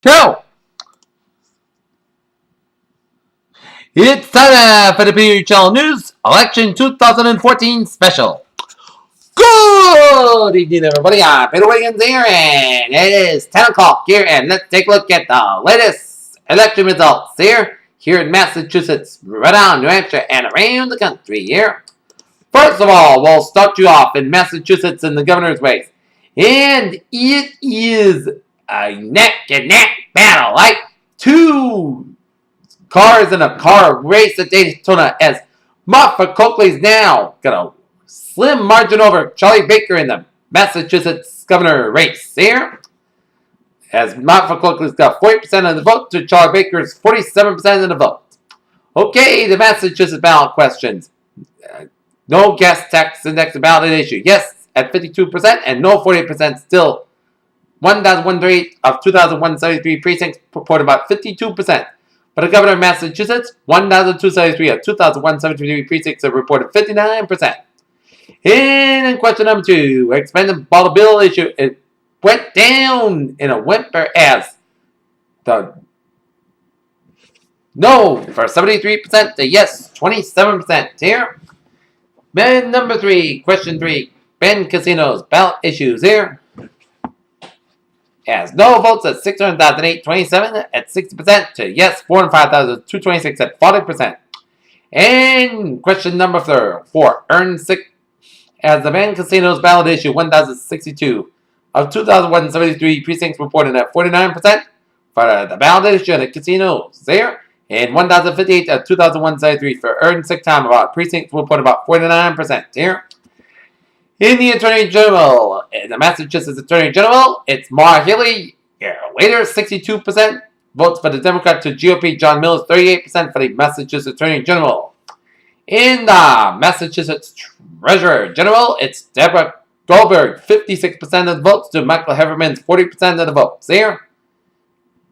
Two. It's time for the PHL News Election 2014 Special. Good evening, everybody. I'm Peter Wiggins here, and it is 10 o'clock here, and let's take a look at the latest election results here in Massachusetts, Rhode Island, New Hampshire, and around the country here. First of all, we'll start you off in Massachusetts in the governor's race. And it is a neck-and-neck battle, like two cars in a car race at Daytona, as Martha Coakley's now got a slim margin over Charlie Baker in the Massachusetts governor race here. As Martha Coakley's got 40% of the vote to Charlie Baker's 47% of the vote. Okay, the Massachusetts ballot questions. No gas tax index ballot issue. Yes at 52% and no 48%. Still 1,138 of 2,173 precincts report about 52%. But the governor of Massachusetts, 1,273 of 2,173 precincts have reported 59%. And in question number 2, expanded bottle bill issue, it went down in a whimper as the no for 73% to yes 27% here. And number 3, question 3, ban casinos ballot issues here. As no votes at 600,827 at 60% to yes 405,226 at 40%. And question number 4, earn sick. As the ban casinos ballot issue 1,062 of 2,173 precincts reported at 49% for the ballot issue at the casinos there. And 1,058 of 2,173 for earned sick time about precincts report about 49% here. In the Attorney General, in the Massachusetts Attorney General, it's Maura Healey. Later, 62% votes for the Democrat to GOP. John Mills, 38% for the Massachusetts Attorney General. In the Massachusetts Treasurer General, it's Deborah Goldberg, 56% of the votes to Michael Heverman's 40% of the votes here.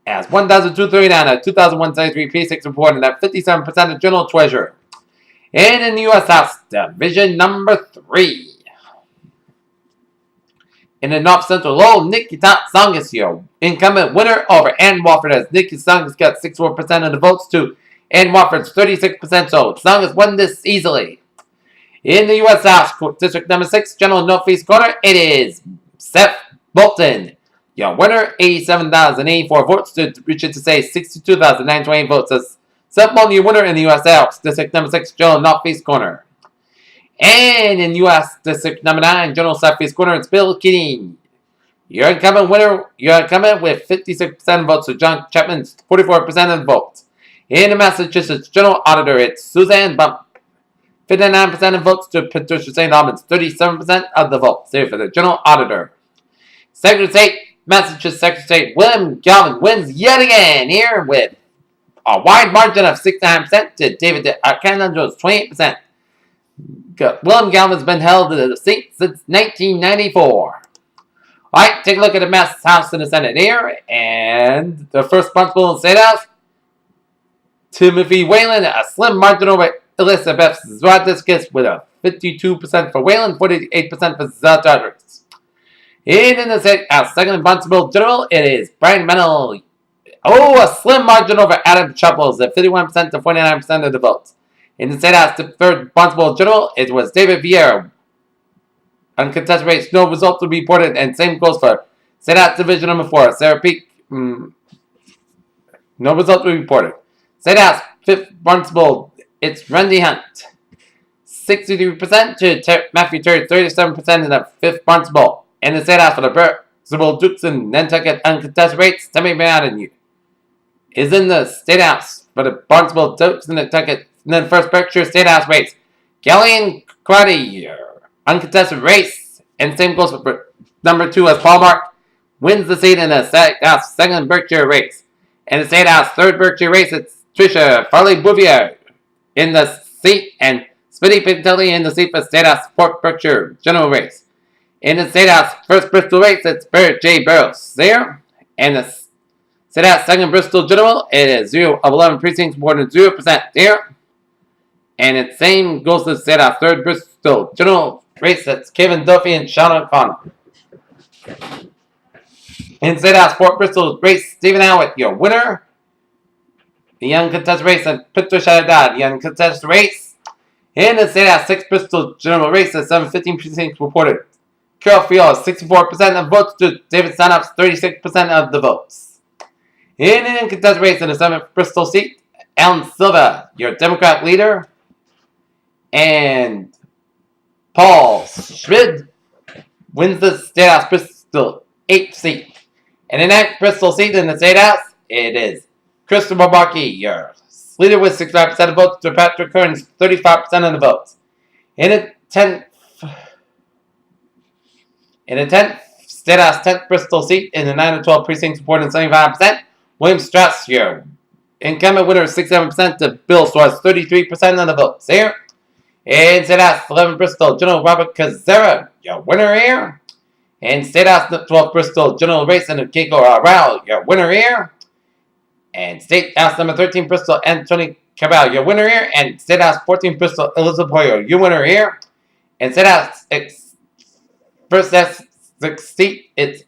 As 1,239 of 2,173 precincts reported at 57% of General Treasurer. And in the U.S. House, Division number 3. In the North Central Low, Nikki Tsongas, your incumbent winner over Ann Wofford, as Nikki Tsongas got 64% of the votes to Ann Wofford's 36%, so Tsongas won this easily. In the U.S. House, District number 6, General Northeast Corner, it is Seth Bolton. Your winner, 87,084 votes to Richard to say 62,928 votes. As Seth Bolton, your winner in the U.S. House, District number 6, General Northeast Corner. And in U.S. District number 9, General Southeast Corner, it's Bill Keating. Your incumbent winner, your incumbent with 56% of votes to John Chapman's 44% of the votes. In the Massachusetts General Auditor, it's Suzanne Bump. 59% of votes to Patricia St. Albans, 37% of the votes there for the General Auditor. Secretary of State, Massachusetts Secretary of State William Galvin wins yet again here with a wide margin of 69% to David Arcando's 28%. William Galvin's been held in the seat since 1994. Alright, take a look at the Mass House and the Senate here. And the first principal in the State House, Timothy Whalen, a slim margin over Elizabeth Zwatiskus with a 52% for Whalen, 48% for Zwatiskus. And in the State House, second principal general, it is Brian Mennel. Oh, a slim margin over Adam Chupples at 51% to 49% of the votes. In the State House, the third responsible general, it was David Vieira. Uncontested race, no results will be reported, and same goes for State House Division number 4, Sarah Peak. No results will be reported. State House, fifth responsible, it's Randy Hunt. 63% to Matthew Terry, 37% in the fifth responsible. In the State House for the principal Dukes and Nantucket uncontested rates, Timmy Madden is in the State House for the principal Dukes and Nantucket. And then first Berkshire State House race. Kellyanne Crotty, uncontested race. And same goes for number 2 as Paul Mark wins the seat in the State House second Berkshire race. In the State House third Berkshire race, it's Tricia Farley-Bouvier in the seat. And Smitty Pintelli in the seat for State House fourth Berkshire general race. In the State House first Bristol race, it's Barrett J. Burrows there. And the State House second Bristol general, it is 0 of 11 precincts, more than 0% there. And its same goes to the State House third Bristol general race. That's Kevin Duffy and Sean O'Connor. In State House, Fort Bristol race, Stephen Howitt, your winner. The uncontested race at Patricia Dodd, the uncontested race. In the State House 6 Bristol General Race at 715 precincts reported. Carol Field, 64% of votes to David Stanhope's 36% of the votes. In an uncontested race in the 7th Bristol seat, Alan Silva, your Democrat leader, and Paul Schmid wins the State House Bristol 8th seat. In the 9th Bristol seat in the State House, it is Christopher Markey, your leader with 65% of votes to Patrick Kearns, 35% of the votes. In the 10th State House 10th Bristol seat in the 9 of 12 precincts reporting 75%, William Strauss, your incumbent winner, 67% to Bill Strauss, 33% of the votes here. In State House 11 Bristol, General Robert Kazera, your winner here. In State House 12 Bristol, General Race and Kiko Rao, your winner here. And State House number 13 Bristol, Anthony Cabal, your winner here. And State House 14 Bristol, Elizabeth Hoyer, your winner here. And State House first S6 seat, it's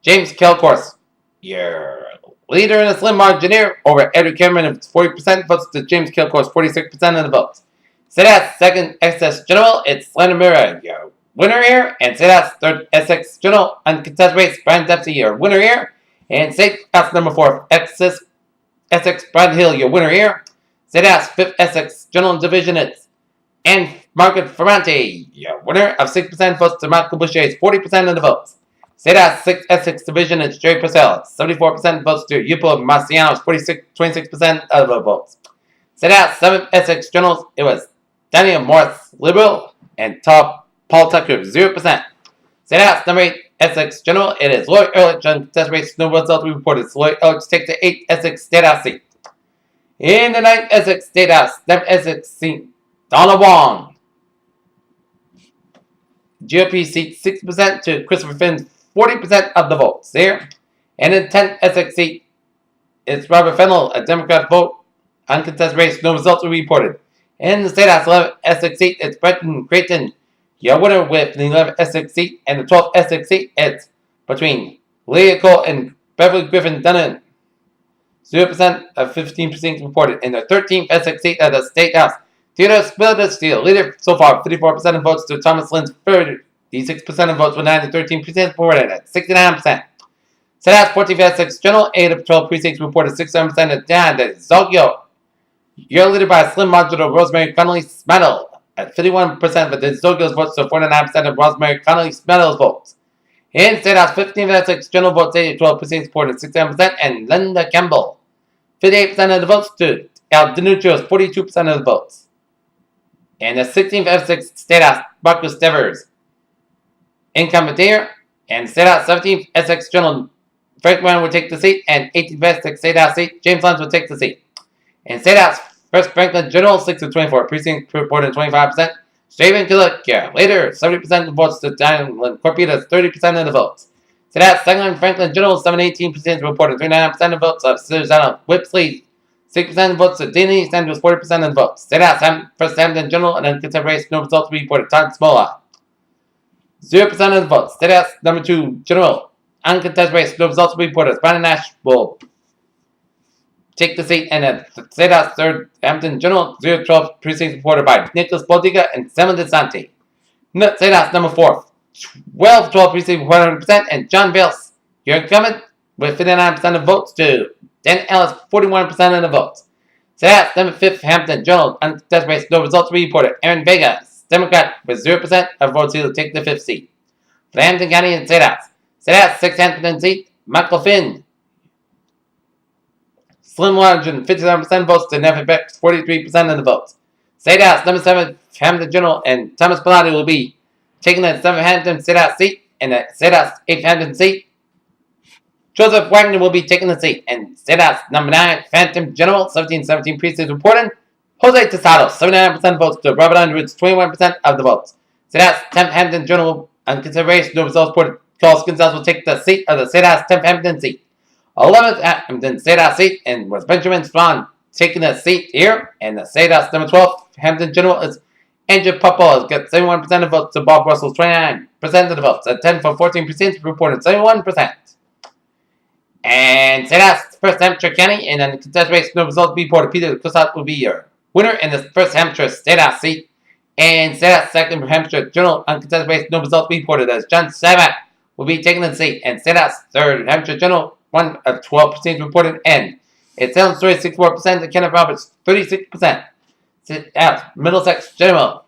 James Kelcourse, your leader in a slim margin here over Edward Cameron of 40% votes to James Kelcourse, 46% of the votes. State House 2nd SS General, it's Landon Mira, your winner here. And State House 3rd Essex General, uncontested race, Brian Dempsey, your winner here. And State House number 4 Essex Brad Hill, your winner here. State House 5th Essex General Division, it's Anne Margaret Ferrante, your winner of 6% votes to Michael Boucher's 40% of the votes. State House 6th Essex Division, it's Jerry Purcell, 74% votes to Yupo Marciano's 26% of the votes. State House 7th Essex Generals, it was Daniel Morris, Liberal, and Paul Tucker, 0%. State House number 8 Essex General, it is Lloyd Ehrlich, uncontested race, no results reported. So Lloyd Ehrlich takes the 8th Essex State House seat. In the 9th Essex State House, 7th Essex seat, Donna Wong. GOP seat 6% to Christopher Finn's 40% of the votes there. And in 10th Essex seat, it's Robert Fennell, a Democrat vote, uncontested race, no results were reported. In the State House 11th Essex seat, it's Brenton Creighton, your winner with the 11th Essex seat. And the 12th Essex seat, it's between Leah Cole and Beverly Griffin Dunnan. 0% of 15 precincts reported. In the 13th Essex seat of the State House, Theodore Spildersteel, leader so far, 54% of votes to Thomas Lynn's 36% of votes with 9 to 13 precincts reported at 69%. State House 14th Essex General, 8 of 12 precincts reported 67% of Dan Zogyo. You're leader by a slim margin of Rosemary Connolly Smeddle at 51%, but the Zogyo's votes to 49% of Rosemary Connolly Smeddle's votes. In State House 15th Essex General votes 8 of 12 precincts reported 67%, and Linda Campbell, 58% of the votes to Al Denuccio's 42% of the votes. And the 16th Essex State House, Marcus Devers, incumbent here. And State House 17th Essex General, Frank Brown would take the seat. And 18th Essex State House seat, James Lyons would take the seat. And State House, First Franklin General, 6 of 24, precinct reported 25%. Straven Killick, later, 70% of the votes to Diamond Corpita, 30% of the votes. State House, Second Franklin General, 718% reported 39% of votes of Susanna Whipsley, 6% of votes to Danny Sanders, 40% of the votes. State House, First Hampton General, and uncontested race, no results reported. Todd Smola, 0% of the votes. State House, number 2 General, uncontested race, no results reported. Brandon Nash will take the seat, and at State House 3rd Hampton General, 0-12 precincts reported by Nicholas Bodiga and Simon DeSanti. State House number 4, 12 precincts reported 100%, and John Bales, your incumbent, with 59% of votes to Dan Ellis, 41% of the votes. State House number 5th Hampton General, uncontested race, no results reported. Aaron Vega, Democrat, with 0% of votes, he will take the 5th seat. For the Hampton County and State House 6th Hampton seat, Michael Finn, slim margin, 57% votes to Nevin Beck, 43% of the votes. State House number 7 Hampton General, and Thomas Pilati will be taking the 7th Hampton State House seat, and the State House 8th Hampton seat. Joseph Wagner will be taking the seat, and State House number 9 Phantom General, 1717 precincts reported. Jose Tesado, 79% votes to Robert Underwood's 21% of the votes. State House 10th Hampton General, uncontested race, no results reported. Carlos Gonzalez will take the seat of the State House 10th Hampton seat. 11th Hampton State House seat, and was Benjamin Swan taking the seat here. And the State House number 12 Hampton General is Andrew Popple, has got 71% of votes to Bob Russell's 29% of the votes. At 10 for 14 precincts reported 71%. And say that's first Hampshire County, and then the contest race, no results be reported. Peter Cossack will be your winner in the first Hampshire State House seat. And say that second Hampshire Journal uncontested race, no results be reported as John Sabat will be taking the seat. And say that's third Hampshire Journal, 1 of 12 proceedings reported, and it's Salem Story 64%, and Kenneth Roberts 36%. Sit out Middlesex General,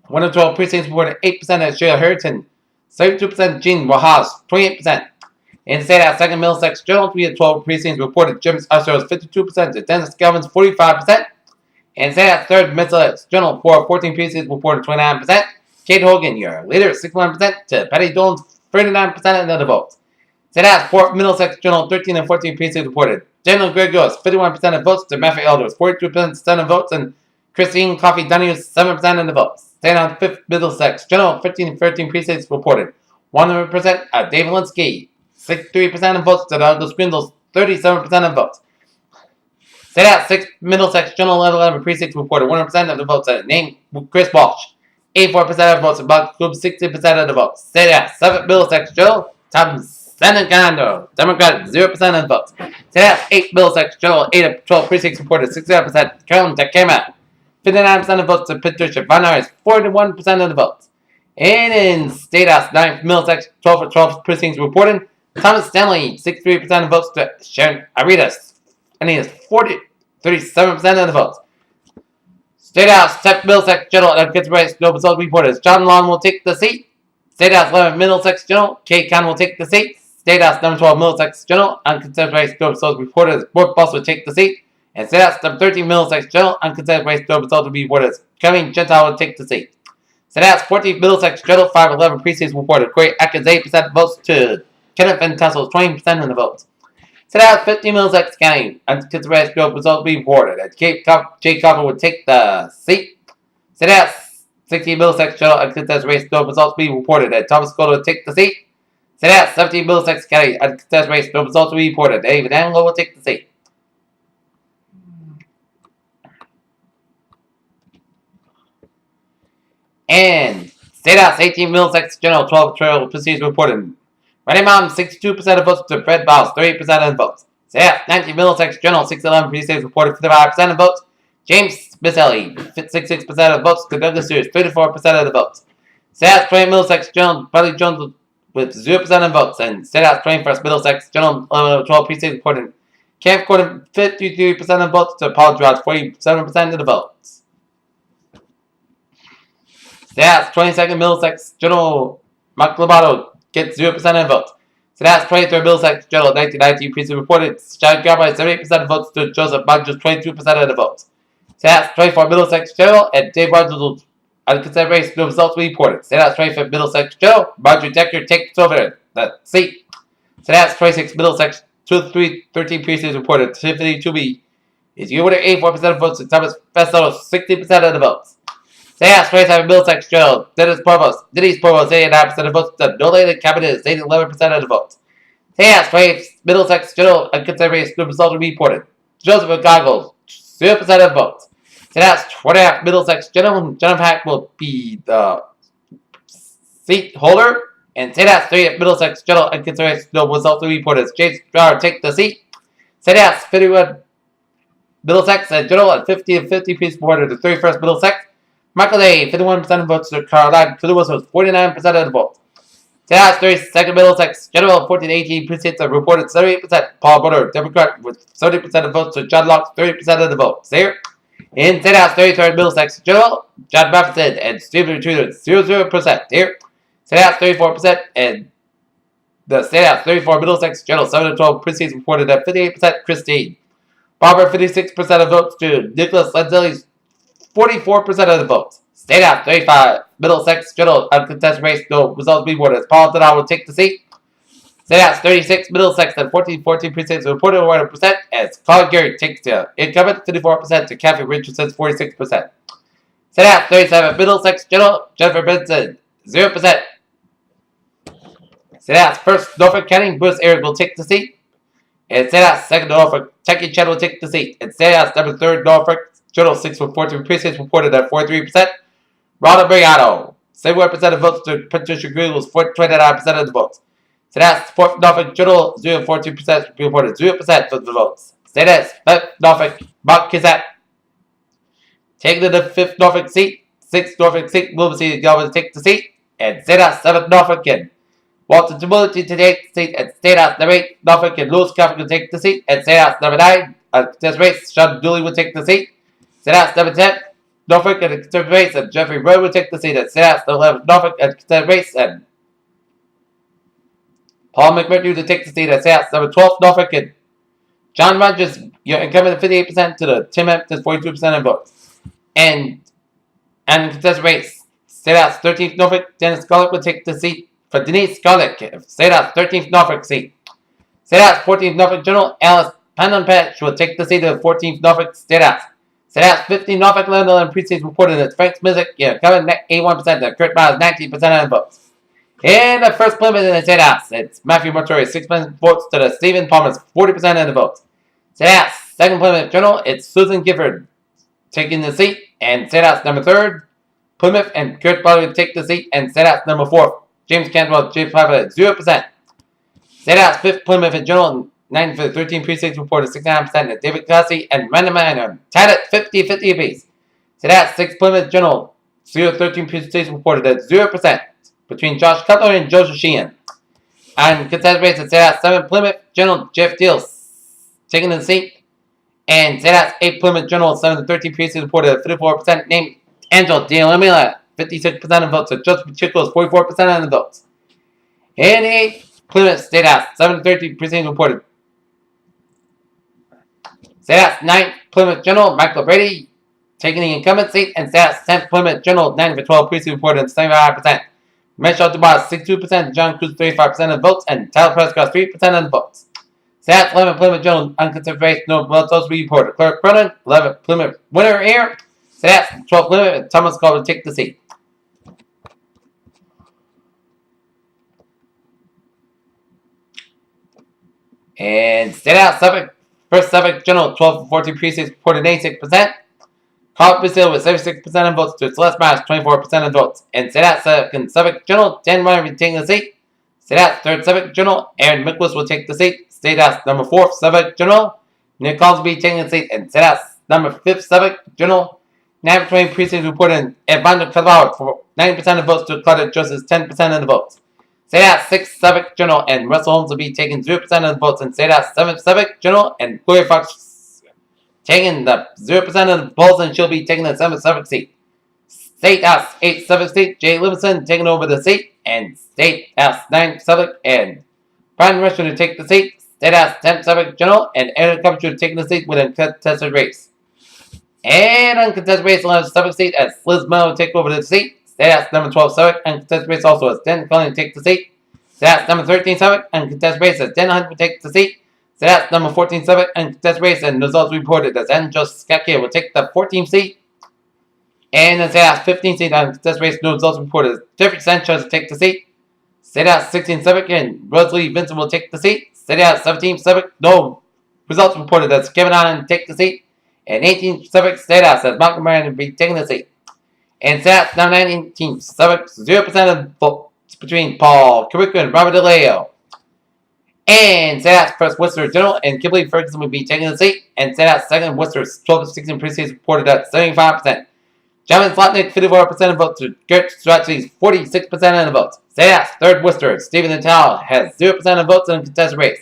1 of 12 precincts reported, 8% as Sheila Harrington, 32% Gene Wahas, 28%. And say that second Middlesex Journal, 3 of 12 precincts reported, James Usher 52%, Dennis Galvin's 45%. And say that third Middlesex Journal, 4 of 14 precincts reported, 29%. Kate Hogan, your leader, 61%, to Patty Jones, 39% of the votes. Say that fourth Middlesex Journal, 13 of 14 precincts reported, General Greg Lewis, 51% of votes, to Matthew Elders, 42% of votes, and Christine Coffey Donahue, 7% of the votes. Say on fifth Middlesex Journal, 15 of 13 precincts reported, 100% of David Linsky, 63% of votes, to Douglas Grindles, 37% of votes. Say that sixth Middlesex Journal, 11 precincts reported, 100% of the votes, named Chris Walsh, 84% of votes, Buck Group, 60% of the votes. Say that seventh Middlesex Journal, Tom Senegando, Democrat, 0% of the votes. Say that eighth Middlesex Journal, 8 of 12 precincts reported, 69%, Carolyn Takema, 59% of votes, to Patricia Von Nuys, 41% of the votes. And in State House, 9th Middlesex, 12 of 12 precincts reported, Thomas Stanley, 63% of votes, to Sharon Aritas, and he has 37% of the votes. State House, 10th Middlesex Journal, and gets race, no results reported. John Long will take the seat. State House, 11th Middlesex Journal, Kate Kahn will take the seat. State House, number 12 Middlesex Journal, uncontested race, no results reported. Board Boss will take the seat. And State House, number 13 Middlesex Journal, uncontested race, no results will be reported. Kevin Gentile will take the seat. State House, 14th Middlesex Journal, 5 of 11 precincts reported. Corey Atkins, 8% of votes, to Kenneth Van Tassel, 20% of the votes. Set out 50 Middlesex County, uncontested race, no results be reported. And Jay Copper would take the seat. Set out 60 Middlesex Journal, uncontested race, no results be reported. And Thomas Scott would take the seat. Set out 17 Middlesex County, uncontested race, no results be reported. David Anglo will take the seat. And State House, 18 Middlesex Journal, 12 trail proceedings reported. Ready Mom, 62% of votes, to Fred Bowles, 38% of the votes. State House, 19 Middlesex Journal, 611 precincts reported, 55% of votes. James Biselli, 66% of votes, to Douglas Sears, 34% of the votes. State House, 20 Middlesex Journal, Buddy Jones with 0% of votes. And State House, 21st Middlesex Journal, 12 precincts reported. Camp Gordon, 53% of votes, to Paul George, 47% of the votes. State House, 22nd Middlesex Journal, Mark Lobato gets 0% of votes. So that's 23rd Middlesex Journal, 1919 precinct reported. John Garby, 78% of votes, to Joseph Bunches, 22% of the votes. So that's 24th Middlesex Journal, and Dave Rogers, uncontested race, no results were reported. So that's 25th Middlesex Journal, Marjorie Decker takes over the seat. So that's 26th Middlesex, 13 precincts reported. Tiffany Toomey is your winner, 84% of votes, and Thomas Festo, 60% of the votes. Say yes, 27 Middlesex Journal, Dennis Provost, 89% of votes, the nominated cabinet is 11% of the votes. Say yes, 20 Middlesex Journal, uncontested race, no results were reported. Joseph McGoggles, 0% of votes. Say that's 20 Middlesex Journal, Jennifer Hack will be the seat holder. And say that's 3 Middlesex Journal, uncontested race, no results were reported. James Strower take the seat. Say that's 51 Middlesex Journal, and 50 of 50 pieces reported. The 31st Middlesex. Michael Day, 51% of votes, to Caroline Lewis was 49% of the votes. That's 32nd Middlesex General, 1418 precincts are reported 78%. Paul Butter, Democrat, with 70% of votes, to John Locke, 30% of the votes. There. In State House, 33rd Middlesex General, John Matheson and Stephen Tudor, 00%. Here. State House, 34%, and the State House, 34 Middlesex General, 7 of 12 precincts reported at 58%. Christine. Barbara, 56% of votes, to Nicholas Lenzelli's 44% of the votes. State House, 35 Middlesex Journal, uncontested race, no results be reported. Paul Donald will take the seat. State House, 36 Middlesex, and 14 precincts reported 100%, as Colin Gary takes the incumbent, 54%, to Kathy Richardson's 46%. State House, 37 Middlesex Journal, Jennifer Benson, 0%. State House, 1st Norfolk County, Bruce Ayers will take the seat. And State House, 2nd Norfolk, Chucky Chen will take the seat. And State House, number 3rd Norfolk Journal, 6 with 14 precincts reported at 43%. Ronald Briano, 71% of votes, to Patricia Green was 29% of the votes. So that's 4th Norfolk Journal, 0.42% reported 0% of the votes. Say that's 5th Norfolk Mark Gazette. Taking the 5th Norfolk seat, 6th Norfolk seat, will see the government take the seat, and say that's 7th Norfolk and Walter Tumulty to take the seat, and State House number 8, Norfolk and Lewis Coffin will take the seat, and State House number 9, contested race, Sean Dooley will take the seat, State House number 10, Norfolk and contested race, and Jeffrey Rowe will take the seat, and State House number 11, Norfolk and contested race, and Paul McMurtry will take the seat, and State House number 12, Norfolk, and John Rogers, your incumbent at 58% to the Tim Hampton 42% of votes. And contested race, State House 13th Norfolk, Dennis Scarlett will take the seat for Denise Scarlett, State House 13th Norfolk seat. State House 14th Norfolk Journal, Alice Panonpatch will take the seat of the 14th Norfolk State House. State House 15th Norfolk London precincts reported that Frank Smizik, incumbent 81% to Kurt Miles 19% of the votes. In the first Plymouth in the State House, it's Matthew Montori 6% votes to the Stephen Palmer's 40% of the votes. State House, second Plymouth Journal, it's Susan Gifford taking the seat, and State House number 3rd, Plymouth, and Kurt Butler will take the seat, and State House number 4th, James Cantwell, James Piper at 0%. State House 5th Plymouth Journal, 9 for the 13 precincts reported 69%, and David Cossie and Random Manor tied at 50-50 apiece. State House 6th Plymouth Journal, 13 precincts reported at 0%. Between Josh Cutler and Joseph Sheehan. And contested race at State House 7 Plymouth Journal, Jeff Deals taking the seat. And State House 8 Plymouth Journal, 7 to 13 precincts reported at 54%, named Angel D'Alemila, 56% of votes, so Joseph Pacheco is 44% of the votes. And the 8th Plymouth State House, 7 to 13 precincts reported. State House 9th Plymouth Journal, Michael Brady taking the incumbent seat, and State House 10th Plymouth Journal, 9 for 12 precincts reported at 75%. Michelle Dubois, 62%, John Cruz, 35% of the votes, and Tyler Prescott, 3% of the votes. State House 11 Plymouth Journal, uncontested race, no votes reported. Clerk Cronin, 11 Plymouth winner here. State House 12 Plymouth, and Thomas Cole will take the seat. And State House Suffolk, first Suffolk Journal, 12 for 14 precincts, reported 86%. Carl Brazil with 76% of votes to Celeste Myers, 24% of votes. And State House second Suffolk Journal, Dan Ryan taking the seat. State House third Suffolk Journal, Aaron Miklas will take the seat. State House number 4th Suffolk Journal, Nick Cosby taking the seat. And State House number 5th Suffolk Journal, 9 for 20 precincts reported Evander Cavall for 90% of votes to Claudia Joseph's 10% of the votes. State House 6th Suffolk Journal, and Russell Holmes will be taking 0% of the votes. And State House 7th Suffolk Journal, and Gloria Fox taking the 0% of the polls, and she'll be taking the 7th Suffolk seat. State House 8th Suffolk seat, Jay Livingston taking over the seat, and State House 9th Suffolk, and Brian Rushton to take the seat. State House 10th Suffolk Journal, and Aaron Coventry taking the seat with a contested race. And uncontested race 11th Suffolk seat, as Liz Miller will take over the seat. State House number 12 Suffolk, uncontested race also as Dan Cullen take the seat. State House number 13 Suffolk, uncontested race as Dan Hunt will take the seat. State House number 14 Suffolk, uncontested race, and results reported as Angel Skakia will take the 14th seat. And then State House 15 seat, uncontested race, no results reported as Jeffrey Sanchez will take the seat. State House 16 Suffolk, and Rosalie Vincent will take the seat. State House 17 Suffolk, no results reported as Kevin Allen will take the seat. And 18 Suffolk State House as Malcolm Ryan will be taking the seat. And State House number 19 Suffolk, 0% of votes between Paul Carrico and Robert DeLeo. And State House first Worcester General, and Kimberly Ferguson will be taking the seat. And State House second Worcester 12 to 16 precincts reported at 75%. Javin Slotnick 54% of votes to Gert Strachey's 46% of the votes. State House third Worcester Stephen Natal has 0% of votes in a contested race.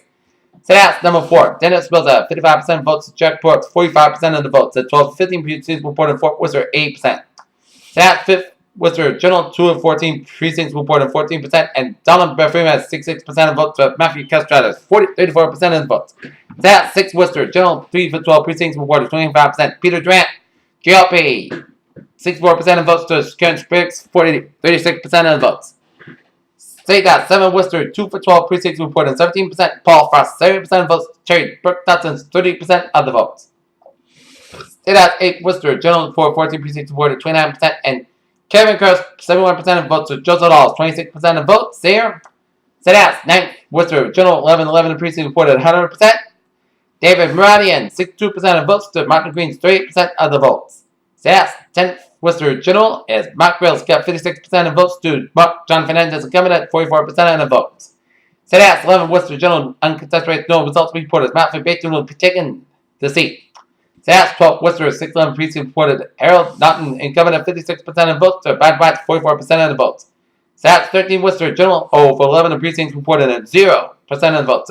State House number 4 Dennis Spilza 55% of votes to Jack Ports 45% of the votes. At 12 to 15 precincts reported Fort Worcester 8%. State House 5th Worcester General 2 of 14 precincts reported 14%, and Donald Freeman has 66% of votes, but Matthew Kestrad has 34% of the votes. State House 6 Worcester General 3 for 12 precincts reported 25%. Peter Durant, GLP 64% of votes to Karen Spriggs, 36% of the votes. State House 7 Worcester 2 for 12 precincts reported 17%. Paul Frost 70% of votes. Cherry Burke Dotson 30% of the votes. State House 8 Worcester General 4 14 precincts reported 29%, and Kevin Kurz, 71% of votes, with Joseph Dawes, 26% of votes there. State House 9th Worcester General 11 precincts reported 100%. David Muradian, 62% of votes, to Martin Green's 38% of the votes. State House 10th Worcester General, as Mark Rails got 56% of votes, to John Fernandez incumbent at 44% of the votes. State House 11 Worcester General uncontested race, no results reported. Mountford Baton will be taking the seat. State House 12 Worcester 611 precinct reported. Harold Naughton incumbent at 56% of votes to Brad White 44% of the votes. State House 13 Worcester General for 11 precincts reported at 0% of the votes.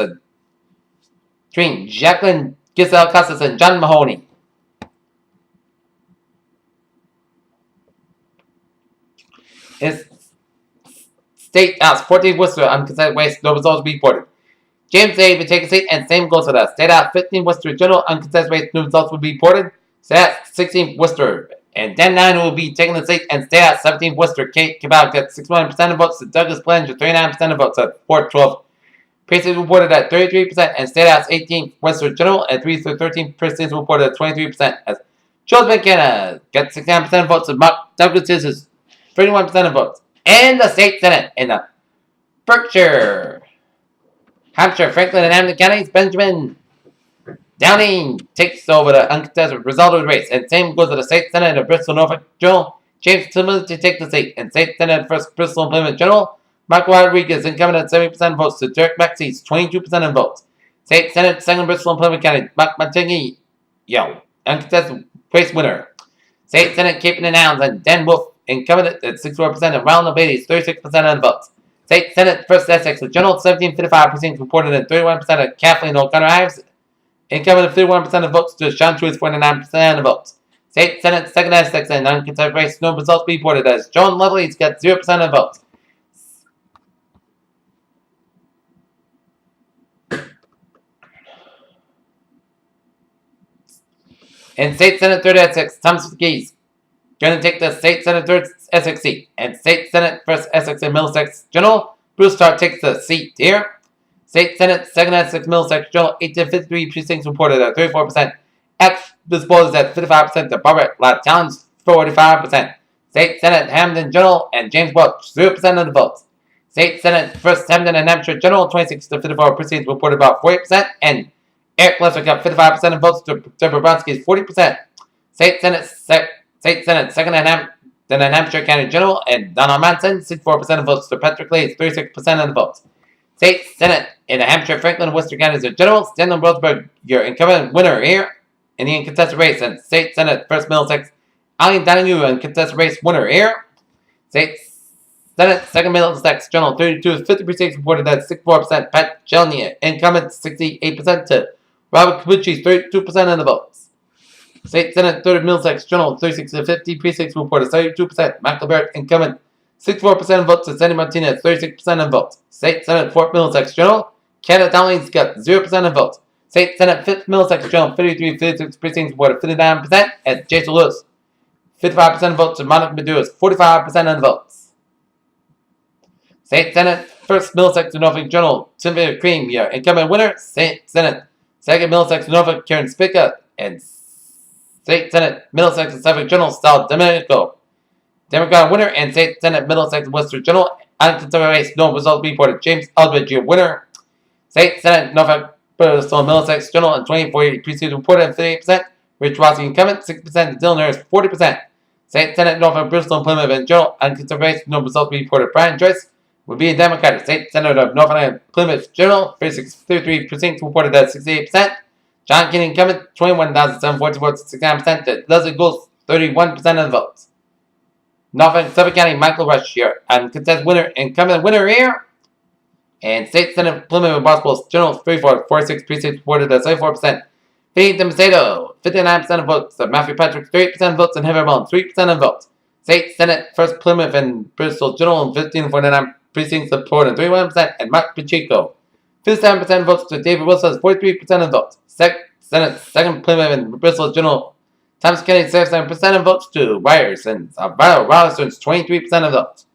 Between Jacqueline Giselle Casas and John Mahoney. Is State House 14 Worcester uncontested race, no results reported. James A. will take a seat, and same goes for the State House 15 Worcester General uncontested race, no results will be reported. State House 16 Worcester and Dan 9 will be taking the seat, and State House 17 Worcester Kate Cabal gets 61% of votes to Douglas Blanche with 39% of votes at 412. Precincts reported at 33%, and State House 18 Worcester General and 3 through 13 precincts reported at 23%. As Charles McKenna gets 69% of votes, and Mark Douglas is 31% of votes. And the state senate in the Berkshire, Hampshire, Franklin, and Hamilton counties, Benjamin Downing takes over the uncontested result of the race, and same goes to the state senate of Bristol, Norfolk General. James Timmons to take the seat, and state senate first Bristol Plymouth General. Michael Rodriguez incumbent at 70% of votes to Derek Maxey's 22% of votes. State senate second Bristol and Plymouth County, Mark Montigny, uncontested race winner. State senate Cape and Downs and Dan Wolf incumbent at 64% and Ronald Bailey's 36% of the votes. State Senate First Essex with General 1755 precincts reported at 31% of Kathleen O'Connor Ives, incumbent of 31% of votes to Sean Truitt's 49% of votes. State Senate Second Essex and uncontested race, no results reported as Joan Lovely's got 0% of votes. In State Senate Third Essex, Thomas McGee's going to take the State Senate 3rd Essex seat. And State Senate 1st Essex and Middlesex General, Bruce Starr takes the seat here. State Senate 2nd Essex Middlesex General, 1853 precincts reported at 34%. X disposed at 55% to Barbara LaTalon's 45%. State Senate Hamden General and James Welch, 0% of the votes. State Senate 1st Hamden and Hampshire General, 26 to 54 precincts reported about 40%. And Eric Lesser got 55% of votes to Deborah Bronski's 40%. State Senate 2nd and Hampshire County General and Donald Manson, 64% of votes to Patrick Lee's 36% of the votes. State Senate in the Hampshire, Franklin, and Worcester Counties of General, Stanley Roseburg, your incumbent winner here in the uncontested race, and State Senate 1st Middlesex, Eileen Donahue, uncontested race winner here. State Senate 2nd Middlesex General, 32 to 50 precincts reported at 64%, Pat Chelnier, incumbent 68% to Robert Capucci's 32% of the votes. State Senate 3rd Middlesex General, 36 to 50 precincts reported 32%. Michael Barrett, incumbent, 64% of votes to Sandy Martinez, 36% of votes. State Senate 4th Middlesex General, Canada Dowling's got 0% of votes. State Senate 5th Middlesex General, 56 precincts reported 59%. And Jason Lewis, 55% of votes to Monica Medua's 45% of the votes. State Senate 1st Middlesex Norfolk General, Cynthia Cream, your incumbent winner. State Senate 2nd Middlesex Norfolk, Karen Spica, and State Senate Middlesex and Suffolk General, Sal Domenico, Democrat winner, and State Senate Middlesex and Worcester General, uncontested race, no results reported. James Aldridge, your winner. State Senate Norfolk Bristol Middlesex General and 24 precincts reported at 38%. Rich Rossi incumbent, 6%. Dylan Harris, 40%. State Senate Norfolk Bristol and Plymouth and General, uncontested race, no results reported. Brian Joyce would be a Democrat. State Senate of Norfolk and Plymouth General, 33 precincts reported at 68%. John Kinney incumbent, 21,740 votes, 69%. Leslie Gould, 31% of the votes. Norfolk, Suffolk County, Michael Rush here, uncontested winner, incumbent winner here. And State Senate Plymouth and Boswell General, 46 precincts reported at 74%. Pete DeMacedo, 59% of votes. Matthew Patrick, 38% of votes. And Heather Mullen, 3% of votes. State Senate First Plymouth and Bristol General, 1549 precincts reported, 31%. And Mark Pacheco, 57% of votes to David Wilson, 43% of votes. Senate 2nd Plymouth and Bristol General, Thomas Kennedy, 37% of votes to Wires, and Rollinson's 23% of votes.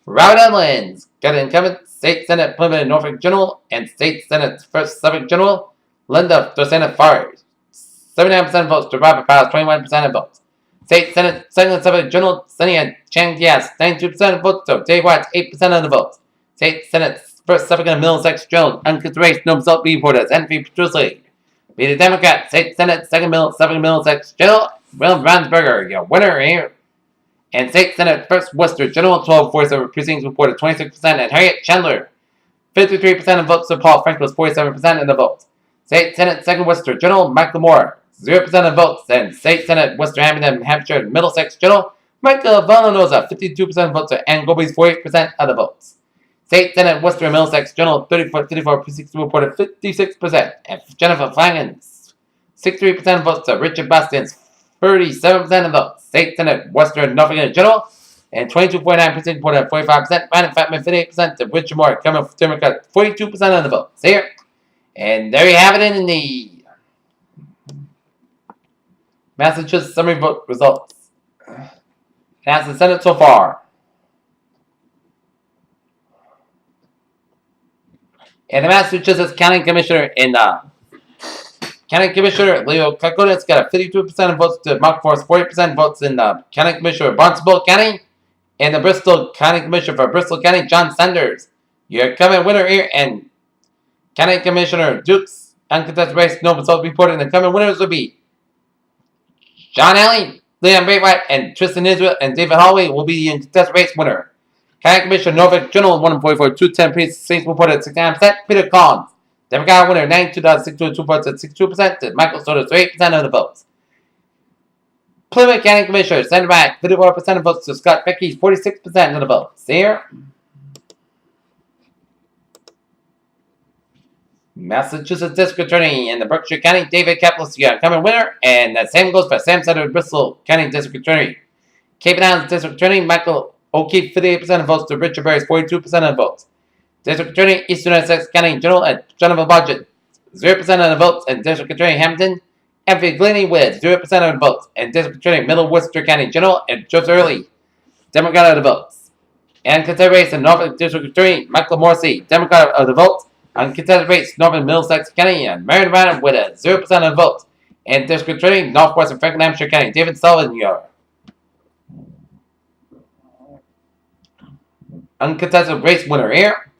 Rhode Island got an incumbent, State Senate Plymouth and Norfolk General, and State Senate 1st Suffolk General, Linda Dosena Fires, 79% of votes to Robert Powell, 21% of votes. State Senate 2nd Suffolk General, Sonia Chang Diaz, 92% of votes to Dave Watts, 8% of the votes. State Senate 1st Suffolk and Middlesex General, uncontested race, no result reported as Henry Petrucci. Be the Democrat, State Senate, 2nd Suffolk Middlesex General, Will Ransberger, your winner here. And State Senate 1st Worcester General, 12 47 precincts reported 26%, and Harriet Chandler, 53% of votes to Paul Frank was 47% of the votes. State Senate 2nd Worcester General Michael Moore, 0% of votes. And State Senate Worcester Hamilton, Hampshire, Middlesex General Michael Vallanosa, 52% of votes. And Gobies, 48% of the votes. State Senate Worcester Middlesex General 34 precincts reported 56%. And Jennifer Flanagan's 63% of votes to Richard Bastion's 37% of votes. State Senate Worcester Norfolk General and 22.9% reported 45%. Brandon Fatman 58%. To Richard Moore coming from Democrat 42% of the votes. Here. And there you have it in the Massachusetts summary vote results. That's the Senate so far. And the Massachusetts County Commissioner County Commissioner Leo Kakonis got a 52% of votes to Mark Force, 40% votes in the County Commissioner of Barnstable County, and the Bristol County Commissioner for Bristol County, John Sanders. Your coming winner here, and County Commissioner Duke's uncontested race, no results reported, and the coming winners will be John Alley, Leon Braithwaite, and Tristan Israel, and David Holloway will be the uncontested race winner. County Commissioner Norfolk General 144, 210 precincts reported 69%. Peter Collins, Democrat winner 92.622 votes at 62%. Michael Soto 8% of the votes. Plymouth County Commissioner Sandra Mack 54% of votes to Scott Becky's 46% of the votes. Here. Massachusetts District Attorney in the Berkshire County, David Kaplan, coming winner, and the same goes for Sam Sutter, Bristol County District Attorney. Cape Ann District Attorney Michael O'Keefe, 58% of votes to Richard Berry's 42% of the votes. District Attorney Eastern Essex County General at Jonathan Budget, 0% of the votes, and District Attorney Hampton Effie Glennie with 0% of the votes, and District Attorney Middle Worcester County General and Joseph Early, Democrat of the votes. And contested race in Norfolk District Attorney Michael Morrissey, Democrat of the votes. Uncontested race, Northern Middlesex County, and Marion Ryan with a 0% of the votes. And District Attorney, Northwestern Franklin, Hampshire County, David Sullivan, your uncontested race winner here.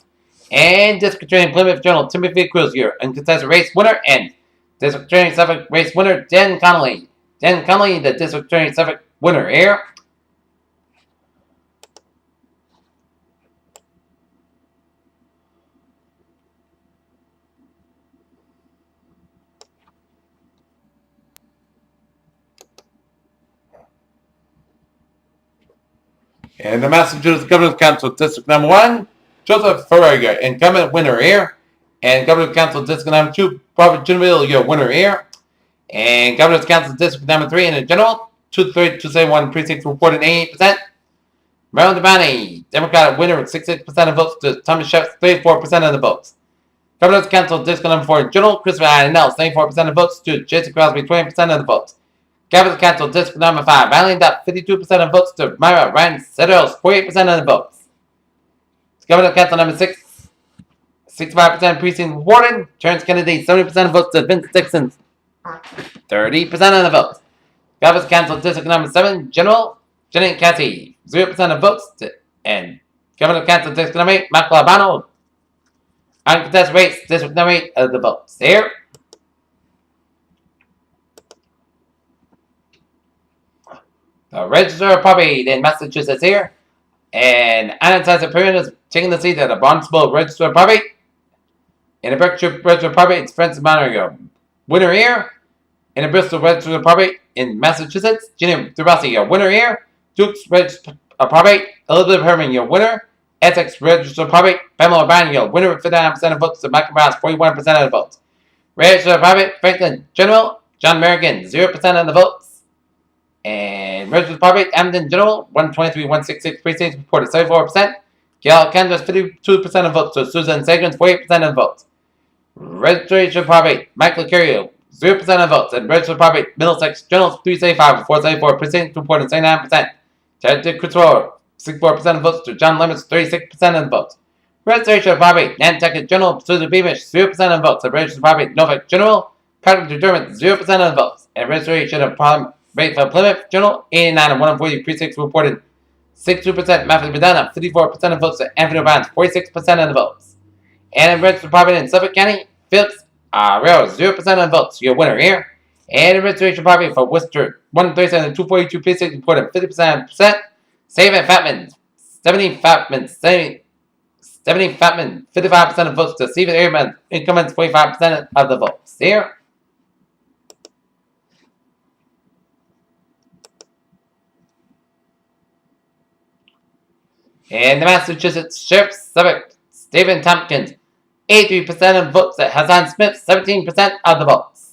And District Attorney Plymouth Journal, Timothy Cruz, your uncontested race winner. And District Attorney Suffolk race winner, Dan Connolly. Dan Connolly, the District Attorney Suffolk winner here. And the Massachusetts Governor's Council District Number 1, Joseph Farraga, incumbent winner here. And Governor's Council District Number 2, Robert Jinville, your winner here. And Governor's Council District Number 3 in the general, 231 precincts reported 88%. Maryland Devani, Democratic winner with 68% of votes to Thomas Sheff's 34% of the votes. Governor's Council District Number 4 in general, Christopher Adnell, 74% of votes to Jason Crosby, 20% of the votes. Governor's Council District Number 5, Island up 52% of votes to Myra Ryan Settles, 48% of the votes. Governor's Council Number 6, 65% precinct reported. Terrence Kennedy, 70% of votes to Vince Dixon, 30% of the votes. Governor's Council District Number 7, General Janet Cassie, 0% of votes to, and Governor's Council District Number 8, Michael Albano, uncontested race, District Number 8 of the votes. Here. The Register of Property in Massachusetts here. And Anastasia Perrin is taking the seat at the Barnstable Register of Property. In the Berkshire Register of Property, it's Francis Montague, winner here. In the Bristol Register of Property in Massachusetts, Ginny DeRossi, your winner here. Duke's Register of Property, Elizabeth Herman, your winner. Essex Register of Property, Pamela O'Brien, your winner with 59% of votes to Michael Brown's 41% of the votes. Register of Property, Franklin General, John Merrigan, 0% of the votes. And Register of Property, Amden General, 123, 166 precincts reported 74%. Gail Canvas, 52% of votes to Susan Sagan, 48% of the votes. Registration of Property, Michael Carrier, 0% of votes. And Register of Property, Middlesex General, 375, 474 precincts reported 79%. Ted Couture, 64% of votes to John Lemons, 36% of the votes. Registration of Property, Nantucket General, Susan Beamish, 0% of votes. And Register of Property, Norfolk General, Patrick Determined, 0% of the votes. And Registration of Property, Rate for Plymouth Journal, 89 and 140 precincts reported 62%. Matthew Medina, 54% of votes to Anthony O'Brien's 46% of the votes. And in Register of Property in Suffolk County, Phillips Arroyo, 0% of votes. Your winner here. And in Registration of Property for Worcester, 137 and 242 precincts reported 50%. Save and Fatman, 70 Stephanie Fatman, 55% of votes to Stephen Airman, incumbents 45% of the votes. Here. And the Massachusetts Sheriff's Suburb, Stephen Tompkins, 83% of votes. Hassan Smith, 17% of the votes.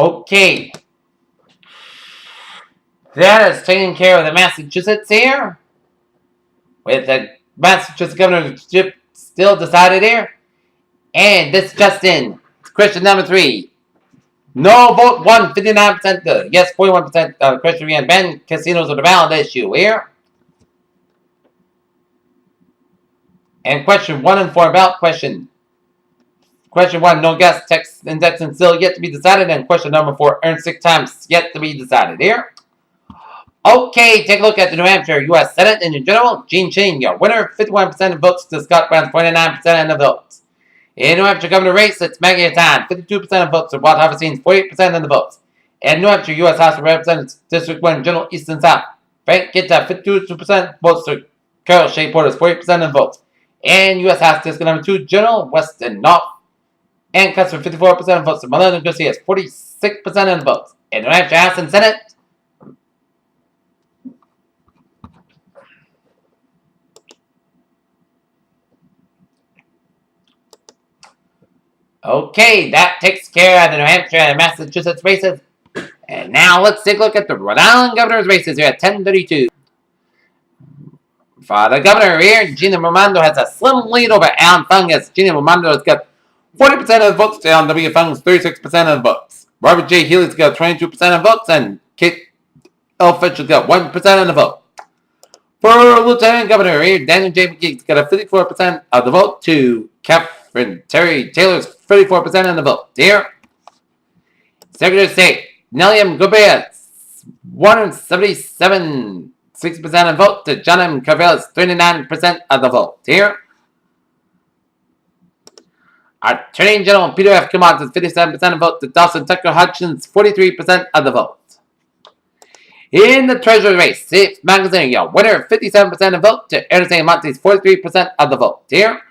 Okay. That is taking care of the Massachusetts here. With the Massachusetts governorship still decided here. And this just in. Question number 3. No vote 1, 59% good. Yes, 41% question we ban casinos with a valid issue here. And question 1 and 4 about question. Question 1, no gas tax index and still yet to be decided. And question number 4, earned 6 times yet to be decided here. Okay, take a look at the New Hampshire U.S. Senate in general. Gene Chin, your winner, 51% of votes to Scott Brown's 49% of the votes. In New Hampshire governor race, it's Maggie Tan, 52% of votes to Walt Harvestein's 48% of the votes. In New Hampshire U.S. House of Representatives, District 1, General East and South, Frank Gitta, 52% votes to Carol Shea Porter's 48% of the votes. And U.S. House District Number 2, General West and North, and Custer, 54% of votes to Melinda Garcia, 46% of the votes. In New Hampshire House and Senate, okay, that takes care of the New Hampshire and Massachusetts races. And now let's take a look at the Rhode Island governor's races here at 10:32. For the governor here, Gina Raimondo has a slim lead over Alan Fung as Gina Raimondo has got 40% of the votes to Alan W. Fung's 36% of the votes. Robert J. Healy's got 22% of the votes and Kate L. Fitch's got 1% of the vote. For Lieutenant Governor here, Daniel J. McGee's got a 54% of the vote to Catherine Terry Taylor's 34% of the vote. Here, Secretary of State Nellie M. Gobez, 177, 6% of the vote to John M. Carvel's 39% of the vote. Here, Attorney General Peter F. Kimmon's 57% of the vote to Dawson Tucker Hodgson's 43% of the vote. In the Treasury race, Safe Magazine, your winner, 57% of the vote to Ernest A. Monte's 43% of the vote. Here,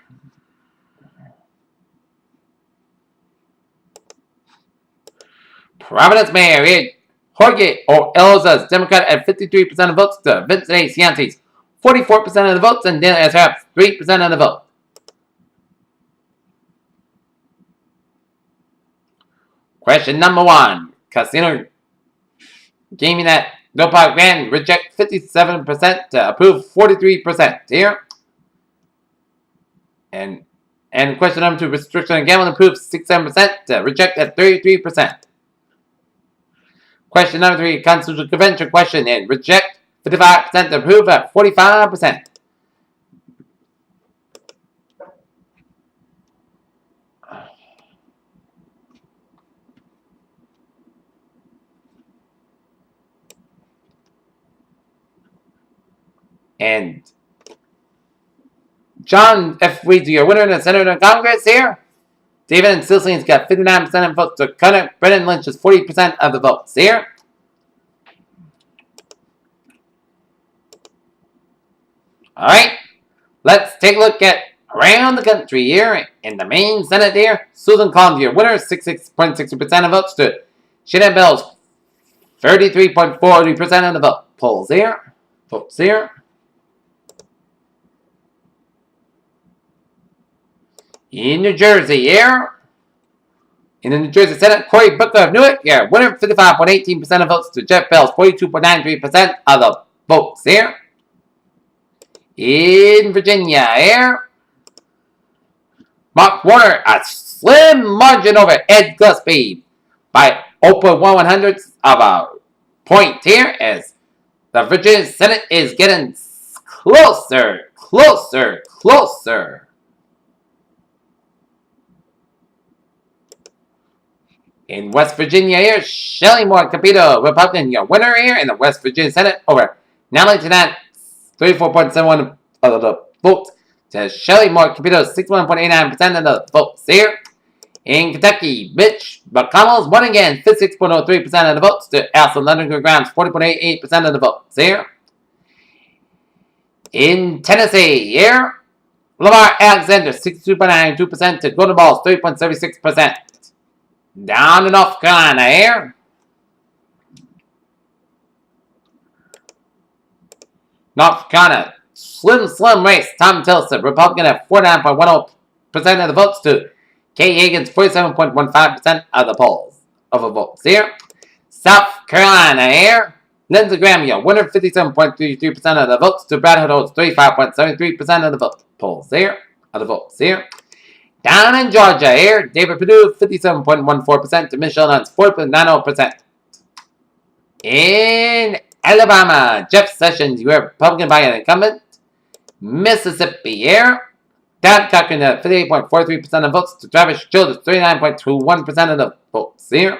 Providence Mayor here, Jorge O. Elza's Democrat at 53% of votes to Vincent A. Cianti's 44% of the votes and Dana S. Harap's 3% of the vote. Question number 1. Casino gaming at No Park Grand reject 57% to approve 43%. Here. And question number 2. Restriction on gambling approves 67% to reject at 33%. Question number 3, Constitutional Convention question and reject 55% to approve at 45%. And John F. Weeds, your winner in the Senate and Congress here. David and Silseen's got 59% of votes to Connor. Brennan Lynch is 40% of the votes here. Alright, let's take a look at around the country here. In the main Senate here, Susan Collins, your winner, 66.60% of votes to Shannon Bell's 33.40% of the vote. Polls here. Votes here. In New Jersey here, in the New Jersey Senate, Cory Booker of Newark, yeah, winner, 55.18% of votes to Jeff Bell's 42.93% of the votes here. In Virginia here, Mark Warner, a slim margin over Ed Gillespie by 0.1 of a point here as the Virginia Senate is getting closer, closer, closer. In West Virginia here, Shelley Moore Capito, Republican, your winner here in the West Virginia Senate over Natalie Tennant, 34.71 of the votes to Shelley Moore Capito, 61.89% of the votes here. In Kentucky, Mitch McConnell's won again, 56.03% of the votes to Alison London Grams, 40.88% of the votes here. In Tennessee here, Lamar Alexander, 62.92% to Golden Balls, 3.76%. Down in North Carolina here. North Carolina, slim race. Tom Tilson, Republican at 49.10% of the votes to Kay Higgins, 47.15% of the polls of the votes here. South Carolina here. Lindsey Graham, your winner, 57.33% of the votes to Brad Hood's 35.73% of the polls here. Of the votes here. Down in Georgia here, David Perdue, 57.14% to Michelle Nunn's 4.90%. In Alabama, Jeff Sessions, you have Republican by an incumbent. Mississippi here, Dan Cochran at 58.43% of votes to Travis Childers, 39.21% of the votes here.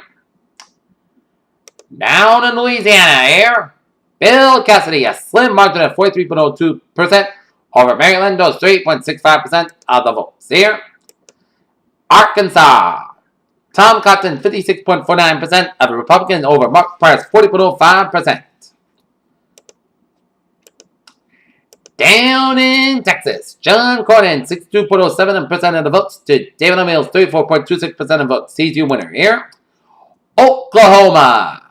Down in Louisiana here, Bill Cassidy, a slim margin of 43.02% over Mary Lando's 3.65% of the votes here. Arkansas, Tom Cotton, 56.49% of the Republicans over Mark Price, 40.05%. Down in Texas, John Cornyn, 62.07% of the votes to David O'Meals, 34.26% of votes. He's your winner here. Oklahoma,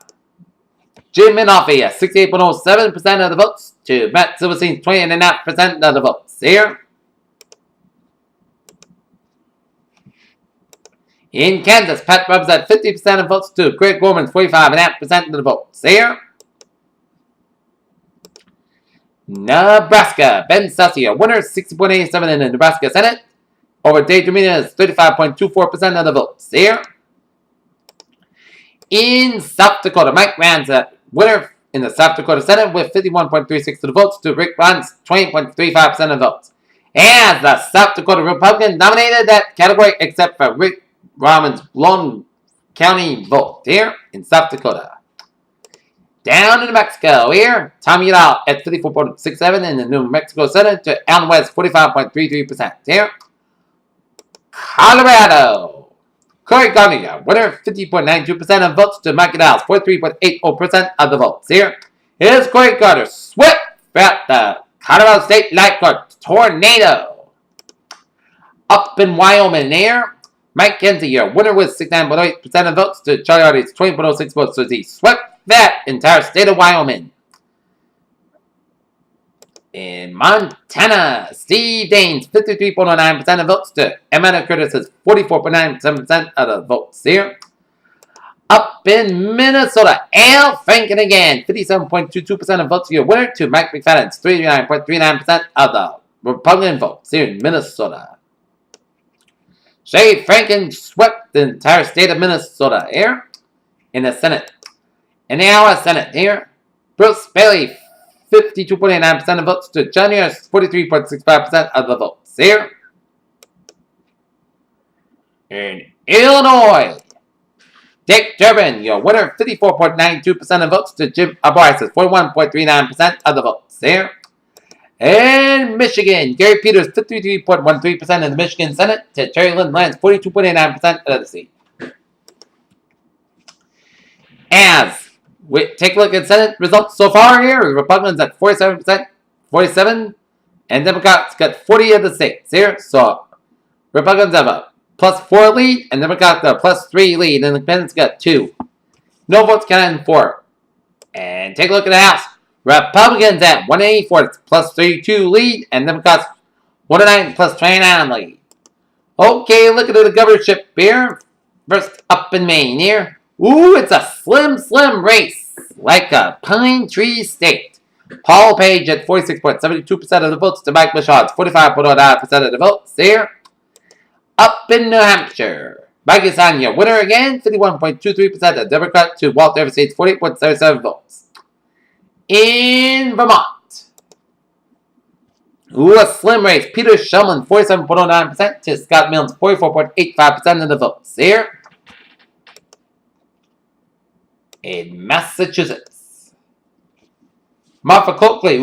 Jim Minoffee, 68.07% of the votes to Matt Silverstein's 20.5% of the votes here. In Kansas, Pat Rubbs at 50% of votes to Greg Gorman's 45.5% of the votes here. Nebraska, Ben Sassy, winner, 60.87% in the Nebraska Senate over Dave Domina's 35.24% of the votes here. In South Dakota, Mike Ranzat, winner in the South Dakota Senate with 51.36% of the votes to Rick Ron's 20.35% of the votes. As the South Dakota Republican dominated that category except for Rick Rahman's Lone County vote here in South Dakota. Down in New Mexico here, Tom Udall at 34.67% in the New Mexico Senate to Alan West 45.33% here. Colorado, Cory Gardner, winner, 50.92% of votes to Mike Udall's 43.80% of the votes here. Here's Cory Gardner swept throughout the Colorado State Light Court tornado. Up in Wyoming here, Mike Kenzie, your winner with 69.8% of votes to Charlie Hardy's 20.06 votes. So he swept that entire state of Wyoming. In Montana, Steve Daines, 53.09% of votes to Amanda Curtis's 44.97% of the votes here. Up in Minnesota, Al Franken again, 57.22% of votes to your winner to Mike McFadden's 39.39% of the Republican votes here in Minnesota. Shay Franken swept the entire state of Minnesota here in the Senate. In the Iowa Senate here, Bruce Bailey, 52.89% of votes to John Ayers, 43.65% of the votes here. In Illinois, Dick Durbin, your winner, 54.92% of votes to Jim Bryce's 41.39% of the votes here. In Michigan, Gary Peters, 53.13% of the Michigan Senate to Terry Lynn Lyons, 42.89% of the seat. As we take a look at Senate results so far here, the Republicans at 47%, and Democrats got 40 of the seats here. So Republicans have a +4 lead, and Democrats got a +3 lead, and Independents got 2. No votes counted in 4. And take a look at the House. Republicans at 184, +32 lead, and Democrats 109, +29 lead. Okay, look at the governorship here. First up in Maine here. Ooh, it's a slim race, like a pine tree state. Paul Page at 46.72% of the votes to Mike Bouchard's 45.09% of the votes here. Up in New Hampshire, Maggie Sanya, winner again, 51.23% of Democrat to Walt Davis State's 48.77 votes. In Vermont, a slim race. Peter Shumlin, 47.09% to Scott Mills, 44.85% of the votes. Here, in Massachusetts, Martha Coakley,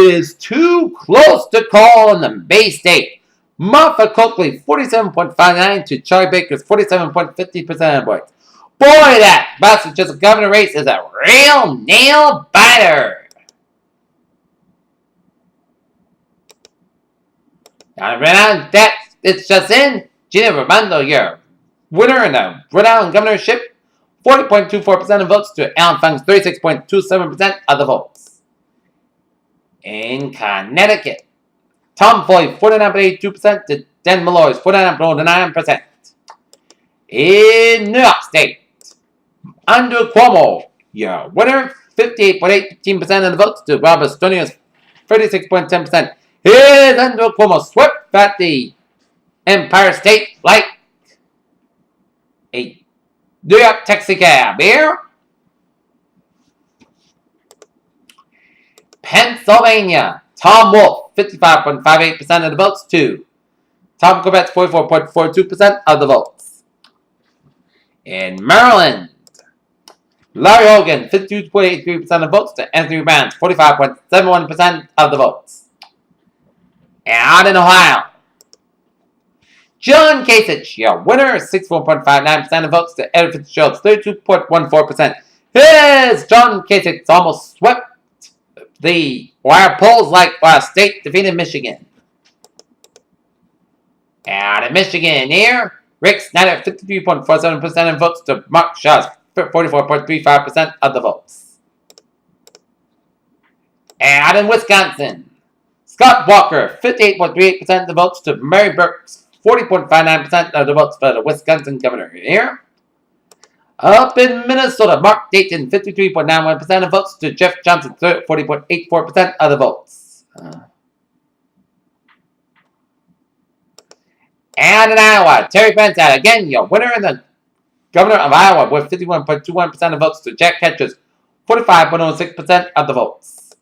is too close to call in the Bay State. Martha Coakley, 47.59 to Charlie Baker's 47.50% of votes. Boy, that Massachusetts governor race is a real nail biter. Now, it's just in. Gina Raimondo, your winner in the Rhode Island governorship, 40.24% of votes to Alan Fung's 36.27% of the votes. In Connecticut, Tom Floyd, 49.82% to Dan Malloy's 49.09%. In New York State, Andrew Cuomo, your winner, 58.18% of the votes to Robert Stonier's 36.10%. Here's Andrew Cuomo swept at the Empire State like a New York taxi cab. Here, Pennsylvania, Tom Wolf, 55.58% of the votes to Tom Corbett's 44.42% of the votes. In Maryland, Larry Hogan, 52.83% of votes to Anthony Brown's 45.71% of the votes. And out in Ohio, John Kasich, your winner, 64.59% of votes to Edward Fitzgerald's 32.14%. Here's John Kasich almost swept the wire polls like State defeated Michigan. Out in Michigan here, Rick Snyder, 53.47% of votes to Mark Shaw's 44.35% of the votes. And out in Wisconsin, Scott Walker, 58.38% of the votes to Mary Burke's 40.59% of the votes for the Wisconsin governor here. Up in Minnesota, Mark Dayton, 53.91% of votes to Jeff Johnson, 40.84% of the votes. And in Iowa, Terry Pence, again, your winner in the governor of Iowa with 51.21% of votes to Jack Ketch's 45.06% of the votes.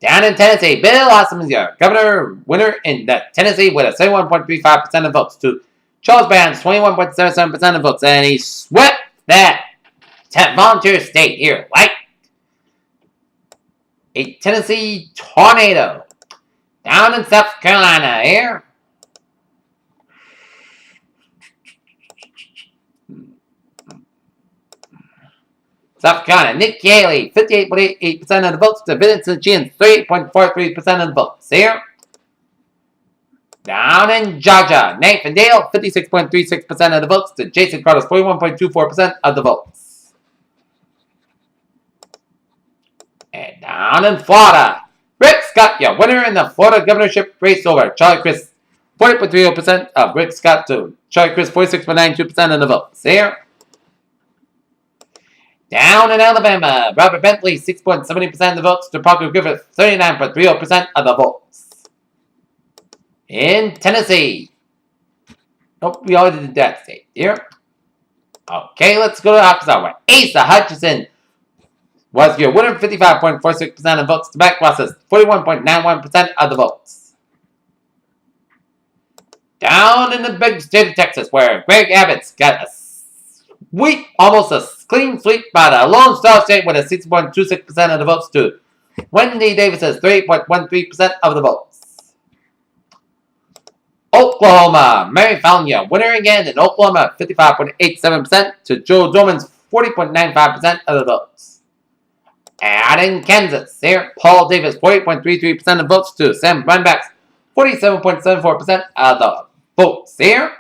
Down in Tennessee, Bill Awesome is your governor winner in Tennessee with a 71.35% of votes to Charles Brown's 21.77% of votes. And he swept that volunteer state here like a Tennessee tornado. Down in South Carolina here, South Carolina, Nick Haley, 58.88% of the votes to Vincent Chin's 38.43% of the votes. Here, down in Georgia, Nathan Dale, 56.36% of the votes to Jason Carter's 41.24% of the votes. And down in Florida, Rick Scott, your winner in the Florida governorship race over Charlie Crist, 40.30% of Rick Scott to Charlie Crist, 46.92% of the votes. Here, down in Alabama, Robert Bentley, 6.70% of the votes to Parker Griffith, 39.30% of the votes. In Tennessee, nope, we already did that state. Here, okay, let's go to the opposite way. Asa Hutchinson was your winner, 55.46% of votes to Matt Ross's 41.91% of the votes. Down in the big state of Texas, where Greg Abbott's got a sweep, almost a clean sweep by the Lone Star State with a 6.26% of the votes to Wendy Davis's 38.13% of the votes. Oklahoma, Mary Fallon, winner again in Oklahoma, 55.87% to Joe Dorman's 40.95% of the votes. And in Kansas, here, Paul Davis, 48.33% of votes to Sam Brunback's 47.74% of the votes. Here,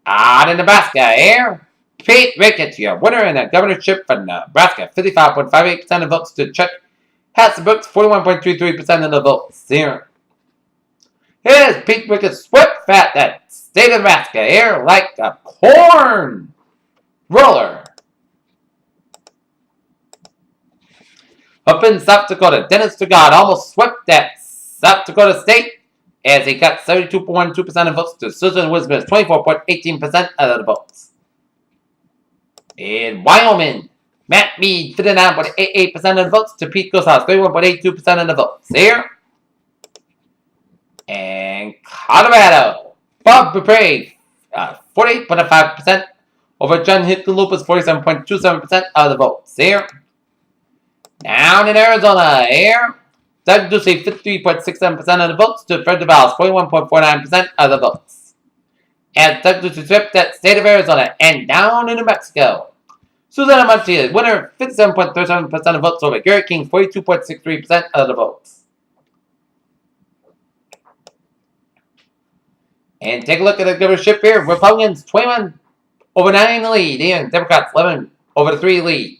out in Nebraska, here, Pete Ricketts, your winner in the governorship for Nebraska, 55.58% of votes to Chuck Hasselbrook's 41.33% of the votes. Here, here's Pete Ricketts swept at that state of Nebraska, here, like a corn roller. Up in South Dakota, Dennis DeGod almost swept that South Dakota State, as he got 32.12% of votes to Susan Wisman's 24.18% of the votes. In Wyoming, Matt Mead, 39.88% of the votes to Pete Goshouse, 31.82% of the votes. Here. And Colorado, Bob Bepre, 48.5% over John Hickenlooper's 47.27% of the votes. Here. Down in Arizona, here. Doug Ducey, 53.67% of the votes to Fred DeVal's 41.49% of the votes. As Doug Ducey swept that state of Arizona, and down in New Mexico, Susana Martinez, winner, 57.37% of votes over Gary King, 42.63% of the votes. And take a look at the governorship here. Republicans, 21 over 9 lead, and Democrats, 11 over 3 lead.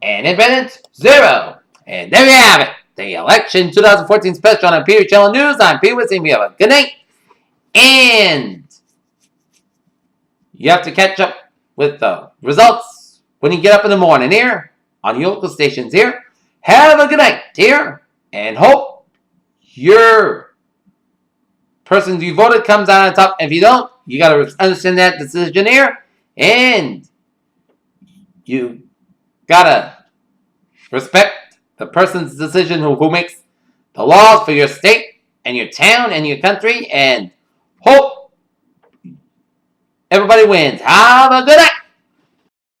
And independents, 0. And there you have it. The election 2014 special on Peter Channel News. I'm Peter Witzing. We have a good night. And you have to catch up with the results when you get up in the morning here on your local stations here. Have a good night here. And hope your person you voted comes out on top. If you don't, you got to understand that decision here. And you got to respect the person's decision who makes the laws for your state and your town and your country, and hope everybody wins. Have a good night.